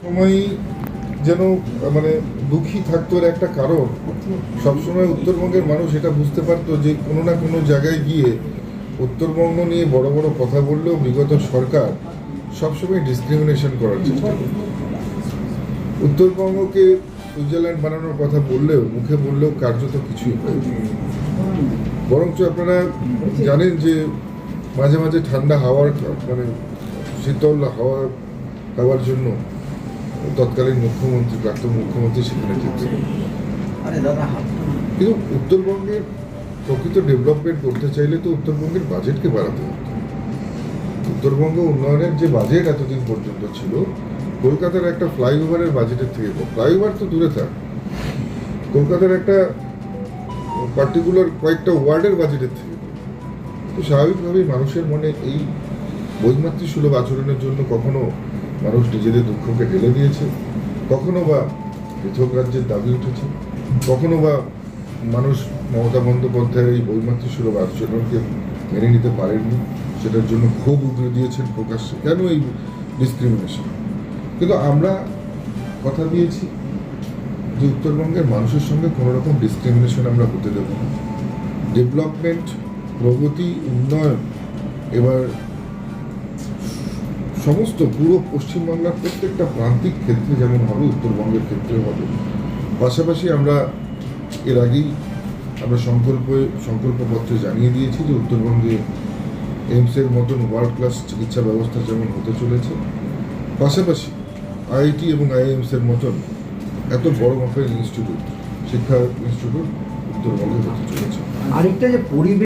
সময় যেন মানে দুঃখী থাকতো এর একটা কারণ সবসময় উত্তরবঙ্গের মানুষ এটা বুঝতে পারতো যে কোনো না কোনো জায়গায় গিয়ে উত্তরবঙ্গ নিয়ে বড় বড় কথা বললেও বিগত সরকার সবসময় ডিসক্রিমিনেশন করার চেষ্টা করে। উত্তরবঙ্গকে সুইজারল্যান্ড বানানোর কথা বললেও মুখে বললেও কার্যত কিছুই হয়নি। বরঞ্চ আপনারা জানেন যে মাঝে মাঝে ঠান্ডা হাওয়ার মানে শীতল হাওয়ার জন্য তৎকালীন মুখ্যমন্ত্রী প্রাক্তন মুখ্যমন্ত্রী সেখানে যেতেন। কিন্তু উত্তরবঙ্গের প্রকৃত ডেভেলপমেন্ট করতে চাইলে তো উত্তরবঙ্গের বাজেটকে বাড়াতে হতো। উত্তরবঙ্গ উন্নয়নের যে বাজেট এতদিন পর্যন্ত ছিল কলকাতার একটা ফ্লাইওভারের বাজেটের থেকে ফ্লাইওভার তো দূরে থাক, কলকাতার একটা পার্টিকুলার কয়েকটা ওয়ার্ডের বাজেটের থেকে। তো স্বাভাবিকভাবেই মানুষের মনে এই বৈমাতৃসুলভ আচরণের জন্য কখনো মানুষ নিজেদের দুঃখকে ঢেলে দিয়েছে, কখনো বা পৃথক রাজ্যের দাবি উঠেছে, কখনো বা মানুষ মমতা বন্দ্যোপাধ্যায়ের এই বৈমাতৃসুলভ আচরণকে মেনে নিতে পারেননি, সেটার জন্য ক্ষোভ উগড়ে দিয়েছেন প্রকাশ্যে। কেন এই ডিসক্রিমিনেশন? কিন্তু আমরা কথা দিয়েছি যে উত্তরবঙ্গের মানুষের সঙ্গে কোনো রকম ডিসক্রিমিনেশন আমরা হতে দেব না। ডেভেলপমেন্ট, প্রগতি, উন্নয়ন এবার সমস্ত পুরো পশ্চিমবাংলার প্রত্যেকটা প্রান্তিক ক্ষেত্রে যেমন হবে উত্তরবঙ্গের ক্ষেত্রেও হবে। পাশাপাশি আমরা এর আগেই আমরা সংকল্পপত্রে জানিয়ে দিয়েছি যে উত্তরবঙ্গে এইমসের মতন ওয়ার্ল্ড ক্লাস চিকিৎসা ব্যবস্থা যেমন হতে চলেছে, পাশাপাশি আইআইটি এবং আইএমসের মতন এত বড় মাপের ইনস্টিটিউট, শিক্ষা ইনস্টিটিউট উত্তরবঙ্গে হতে চলেছে। আরেকটা যে পরিবেশ